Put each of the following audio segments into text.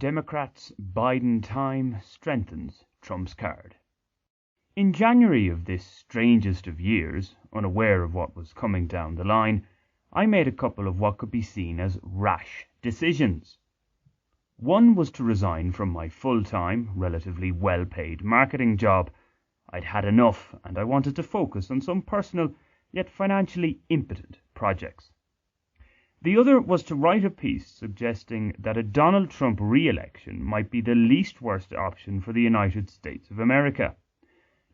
Democrats' Biden time strengthens Trump's card. In January of this strangest of years, unaware of what was coming down the line, I made a couple of what could be seen as rash decisions. One was to resign from my full-time, relatively well-paid marketing job. I'd had enough, and I wanted to focus on some personal, yet financially impotent projects. The other was to write a piece suggesting that a Donald Trump re-election might be the least worst option for the United States of America.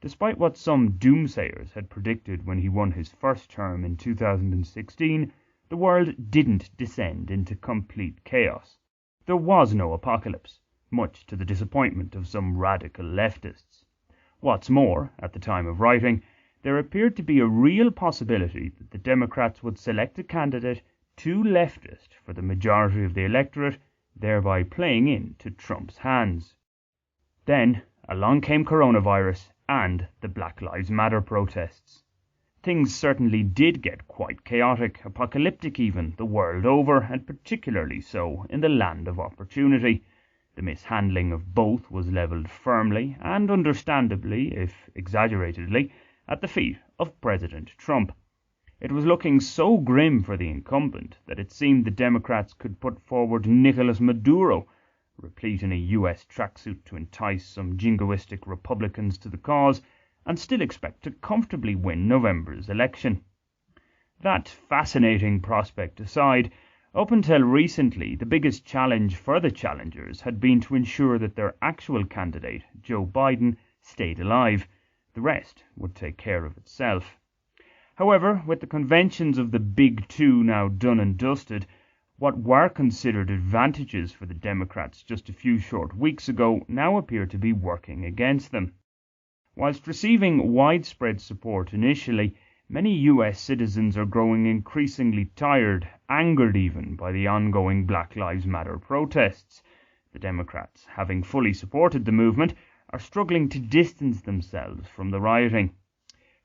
Despite what some doomsayers had predicted when he won his first term in 2016, the world didn't descend into complete chaos. There was no apocalypse, much to the disappointment of some radical leftists. What's more, at the time of writing, there appeared to be a real possibility that the Democrats would select a candidate too leftist for the majority of the electorate, thereby playing into Trump's hands. Then along came coronavirus and the Black Lives Matter protests. Things certainly did get quite chaotic, apocalyptic even, the world over, and particularly so in the land of opportunity. The mishandling of both was levelled firmly and understandably, if exaggeratedly, at the feet of President Trump. It was looking so grim for the incumbent that it seemed the Democrats could put forward Nicolas Maduro, replete in a US tracksuit to entice some jingoistic Republicans to the cause, and still expect to comfortably win November's election. That fascinating prospect aside, up until recently the biggest challenge for the challengers had been to ensure that their actual candidate, Joe Biden, stayed alive. The rest would take care of itself. However, with the conventions of the Big Two now done and dusted, what were considered advantages for the Democrats just a few short weeks ago now appear to be working against them. Whilst receiving widespread support initially, many US citizens are growing increasingly tired, angered even, by the ongoing Black Lives Matter protests. The Democrats, having fully supported the movement, are struggling to distance themselves from the rioting.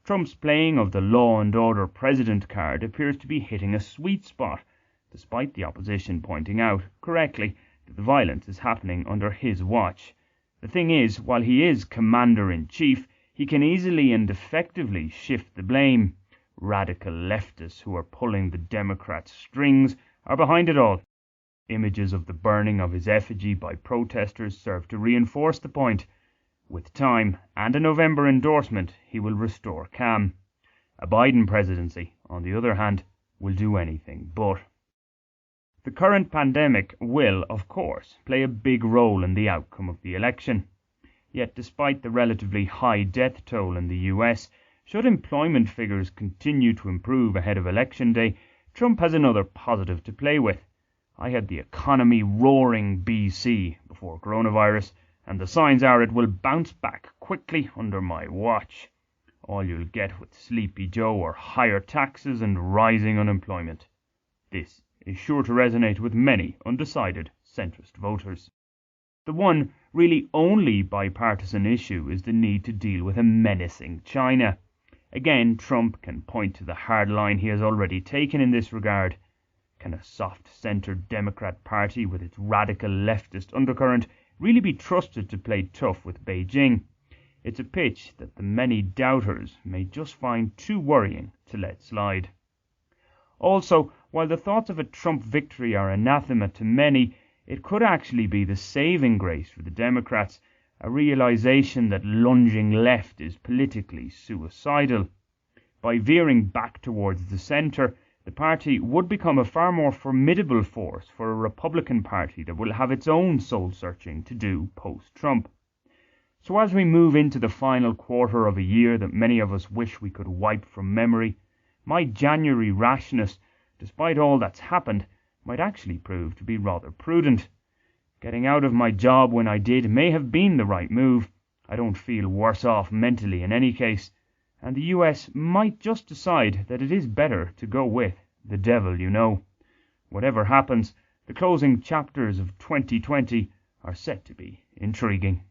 Trump's playing of the law and order president card appears to be hitting a sweet spot, despite the opposition pointing out, correctly, that the violence is happening under his watch. The thing is, while he is commander-in-chief, he can easily and effectively shift the blame. Radical leftists who are pulling the Democrats' strings are behind it all. Images of the burning of his effigy by protesters serve to reinforce the point. With time and a November endorsement, he will restore calm. A Biden presidency, on the other hand, will do anything but. The current pandemic will, of course, play a big role in the outcome of the election. Yet despite the relatively high death toll in the US, should employment figures continue to improve ahead of Election Day, Trump has another positive to play with. I had the economy roaring BC before coronavirus, and the signs are it will bounce back quickly under my watch. All you'll get with Sleepy Joe are higher taxes and rising unemployment. This is sure to resonate with many undecided centrist voters. The one, really only bipartisan issue is the need to deal with a menacing China. Again, Trump can point to the hard line he has already taken in this regard. Can a soft-centred Democrat Party with its radical leftist undercurrent really be trusted to play tough with Beijing? It's a pitch that the many doubters may just find too worrying to let slide. Also, while the thoughts of a Trump victory are anathema to many, it could actually be the saving grace for the Democrats, a realization that lunging left is politically suicidal. By veering back towards the centre, the party would become a far more formidable force for a Republican Party that will have its own soul-searching to do post-Trump. So as we move into the final quarter of a year that many of us wish we could wipe from memory, my January rashness, despite all that's happened, might actually prove to be rather prudent. Getting out of my job when I did may have been the right move. I don't feel worse off mentally in any case, and the US might just decide that it is better to go with the devil you know. Whatever happens, the closing chapters of 2020 are set to be intriguing.